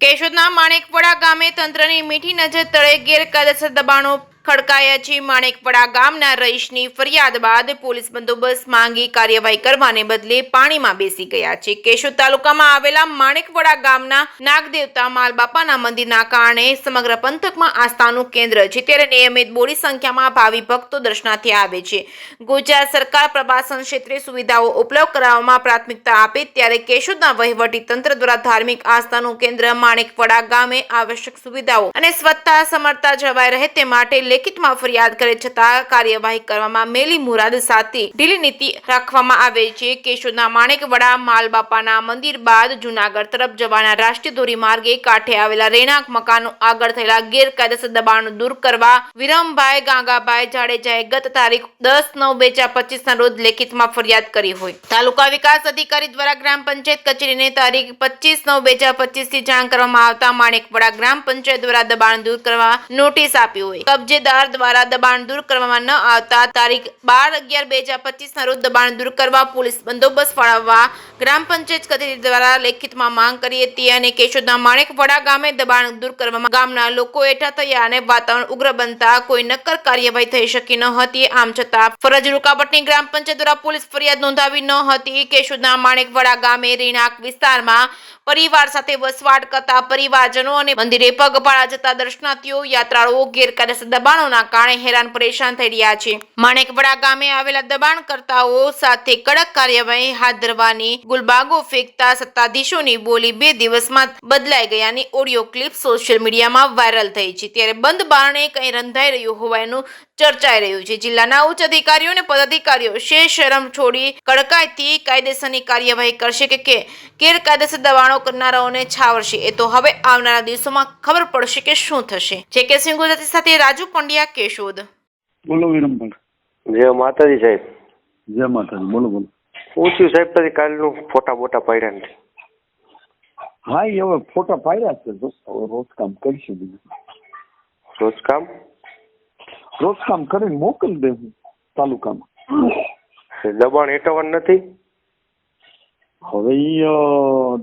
કેશોદના માણેકપડા ગામે તંત્રની મીઠી નજર તળે ગેરકાયદેસર દબાણો ખડકાયા છે। માણેકપડા ગામના રહીશની ફરિયાદ બાદ પોલીસ બંદોબસ્ત માંગી કાર્યવાહી કરવાને બદલે પાણીમાં બેસી ગયા છે। કેશોદ તાલુકામાં આવેલા માણેકપડા ગામના નાગદેવતા માલબાપાના મંદિરના કારણે સમગ્ર પંથકમાં આસ્થાનું કેન્દ્ર છે, ત્યારે નિયમિત બોડી સંખ્યામાં ભાવિ ભક્તો દર્શનાર્થે આવે છે। ગુજરાત સરકાર પ્રવાસન ક્ષેત્રે સુવિધાઓ ઉપલબ્ધ કરાવવામાં પ્રાથમિકતા આપે ત્યારે કેશોદના વહીવટી તંત્ર દ્વારા ધાર્મિક આસ્થાનું કેન્દ્ર માણેકપડા ગામે આવશ્યક સુવિધાઓ અને સ્વચ્છતા સમરતા જળવાઈ રહે તે માટે લેખિતમાં ફરિયાદ કરે છતાં કાર્યવાહી કરવામાં મેલી મુરાદ સાથે ઢીલી નીતિ રાખવામાં આવે છે। કેશોદના માણેકપડા માલબાપાના મંદિર બાદ જૂનાગઢ તરફ જવાના રાષ્ટ્રીય ધોરીમાર્ગે કાંઠે આવેલા રહેણાંક મકાનો આગળ થયેલા ગેરકાયદેસર દબાણો દૂર કરવા વિરમભાઈ ગાંગાભાઈ જાડેજાએ ગત તારીખ 10/9/2025 ના રોજ લેખિતમાં ફરિયાદ કરી હોય। તાલુકા વિકાસ અધિકારી દ્વારા ગ્રામ પંચાયત કચેરીને તારીખ 25/9/2025 થી જાણ કરવામાં આવતા માણેકપડા ગ્રામ પંચાયત દ્વારા દબાણ દૂર કરવા નોટિસ આપી હોય। કબજેદાર દ્વારા દબાણ દૂર કરવામાં ન આવતા તારીખ 12/11/2025 ના રોજ દબાણ દૂર કરવા પોલીસ બંદોબસ્ત ફાળવવા ગ્રામ પંચાયત કચેરી દ્વારા લેખિતમાં માંગ કરી હતી અને કેશોદના માણેકપડા ગામે દબાણ દૂર કરવામાં ગામના લોકો એકઠા થયા અને વાતાવરણ ઉગ્ર બનતા કોઈ નક્કર કાર્યવાહી થઈ શકી ન હતી। આમ છતાં ફરજ રૂકાવટની ગ્રામ પંચાયત દ્વારા પોલીસ ફરિયાદ નોંધાવી ન હતી। કેશોદના માણેકપડા ગામે રહેણાંક વિસ્તારમાં પરિવાર સાથે વસવાટ કરતા પરિવારજનો અને મંદિરે પગપાળા જતા દર્શનાર્થીઓ યાત્રાળુઓ ગેરકાયદેસર દબાણોના કારણે હેરાન પરેશાન થઈ રહ્યા છે। માણેકપડા ગામે આવેલા દબાણકર્તાઓ સાથે કડક કાર્યવાહી હાથ ધરવાની ગુલબાગો ફેંકતા સત્તાધીશોની બોલી 2 દિવસમાં બદલાઈ ગયાની ઓડિયો ક્લિપ સોશિયલ મીડિયામાં વાયરલ થઈ છે, ત્યારે બંધ બારણે કંઈ રંધાઈ રહ્યું હોવાનું ચર્ચાઈ રહ્યું છે। જિલ્લાના ઉચ્ચ અધિકારીઓ અને પદાધિકારીઓ શરમ છોડી કડકાઈથી કાયદેસરની કાર્યવાહી કરશે કે ગેરકાયદેસર દબાણો કરનારાઓને છાવરશે, એ તો હવે આવનારા દિવસોમાં ખબર પડશે કે શું થશે। JK સિંહ ગુજરાતી સાથે રાજુ પંડ્યા, કેશોદ। બોલો વિરમભાઈ। જય માતાજી સાહેબ। જય માતાજી। બોલો બોલો। પૂછ્યું સાહેબ પછી કાલનું ફોટા બોટા પાડ્યા નથી? હા એ હવે ફોટા પાડ્યા છે, હવે રોજ કામ કરીશું। બીજું રોજ કામ કરીને મોકલી દેવું તાલુકામાં। દબાણ હટાવવાનું નથી? હવે એ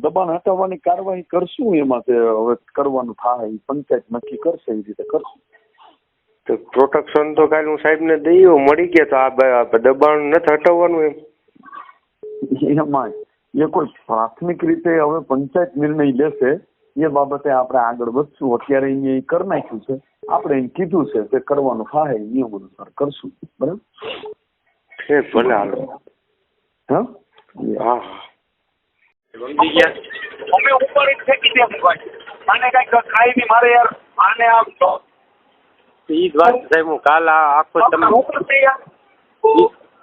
દબાણ હટાવવાની કાર્યવાહી કરશું, એમાં હવે કરવાનું થાય પંચાયત નક્કી કરશે, એ રીતે કરશું। તો પ્રોટેક્શન તો કાલ હું સાહેબને દઈ મળી ગયા તો આ દબાણ નથી હટાવવાનું એમાં એ કોઈ પ્રાથમિક રીતે હવે પંચાયત નિર્ણય લેશે, એ બાબતે આપણે આગળ વધશું। અત્યારે અહીંયા એ કરી નાખ્યું છે, આપણે એમ કીધું છે કે કરવાનું થાય નિયમ અનુસાર કરશું, બરાબર? ભલે હાલો। હા હા અમે ઉપાડી ફેંકી દે ભાઈ, આને કઈક ખાઈ ની મારે યાર, આને આમ તો ઈ જ વાત સાહેબ, હું કાલ આખો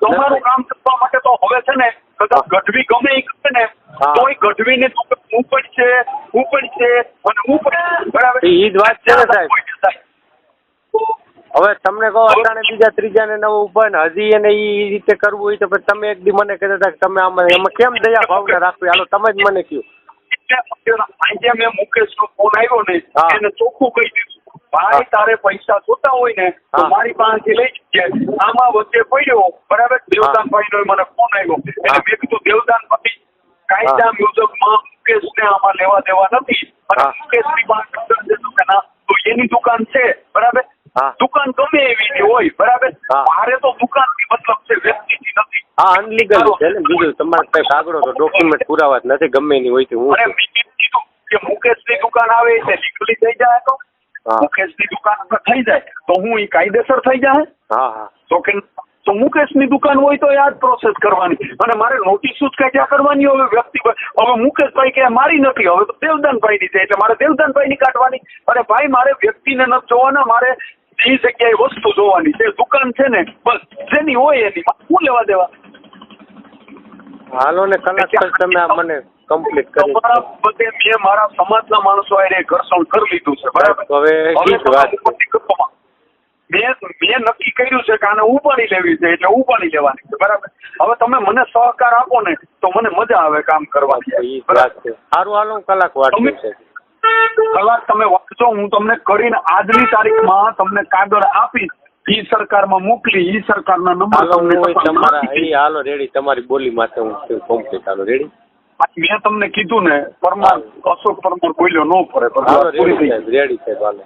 તમારું કામ કરવા માટે તો હવે છે ને કદાચ ગઢવી ગમે એ કરે ને તોય ગઢવી ને ઉપડશે અને ઉપડશે, બરાબર? ઈ જ વાત છે ને સાહેબ। હવે તમને કહો અટાણે બીજા ત્રીજા ને નવો ઉભા ને હજી એને ઈ રીતે કરવું હોય તો પછી તમે એક દી મને કહેતા હતા કે તમે આમાં એમાં કેમ દયા ભાવના રાખવી? હાલો તમે જ મને કહ્યું। આજે મેં મુકેશ નો ફોન આવ્યો ને એને ચોખ્ખું કહી દીધું, ભાઈ તારે પૈસા જોતા હોય ને તો મારી પાસેથી લઈ જજે। આમાં વચ્ચે પડ્યો, બરાબર? દેવદાનભાઈ નો મને ફોન આવ્યો એટલે મેં કીધું દેવદાનભાઈ કાયદા મુજબમાં મુકેશ ને આમાં લેવા દેવા નથી, અને મુકેશ ની પાસે તો એની દુકાન છે, બરાબર? દુકાન ગમે એવી હોય, બરાબર? મારે તો દુકાન થી મતલબ છે, વ્યક્તિથી નથી। હા અનલીગલ છે ને, બીજું તમારે કઈ કાગળો તો ડોક્યુમેન્ટ પુરાવા જ નથી ગમે એની હોય તો હું કીધું કે મુકેશ ની દુકાન આવે એટલે લીગલી થઈ જાય, તો મુકેશ ની દુકાન પર થઈ જાય તો હું એ કાયદેસર થઈ જાય। હા તો મુકેશ ની દુકાન હોય તો આ જ પ્રોસેસ કરવાની, અને મારે નોટિસ જ ક્યાં કરવાની હવે વ્યક્તિ? હવે મુકેશભાઈ કે મારી નથી, હવે તો દેવદાનભાઈ ની છે એટલે મારે દેવદાનભાઈ ની કાઢવાની। અને ભાઈ મારે વ્યક્તિને નથી જોવાના, મારે એ જગ્યાએ વસ્તુ જોવાની છે, દુકાન છે ને બસ જેની હોય એની શું લેવા દેવા। હાલો ને કલાક તમે આ મને કમ્પ્લીટ કરી તમારા બધે મેં મારા સમાજના માણસો આને ઘર્ષણ કરી લીધું છે, બરાબર? હવે મેં નક્કી કર્યું છે કે આને ઉપાડી લેવી છે એટલે ઉપાડી લેવાની છે, બરાબર? હવે તમે મને સહકાર આપો ને તો મને મજા આવે કામ કરવાની। સારું હાલો કલાક વાંચું છે, કલાક તમે વાંચો, હું તમને કરીને આજની તારીખમાં તમને કાગળ આપીશ, ઈ સરકારમાં મોકલી, ઈ સરકારના નંબર તમને તમારા હાલો રેડી, તમારી બોલી માટે હું કમ્પ્લીટ હાલો રેડી। મેં તમને કીધું ને પરમાર અશોક પરમાર બોલ્યો ન ફરે હાલો પૂરી રેડી થઈ સાહેબ રેડી સાહેબ હાલે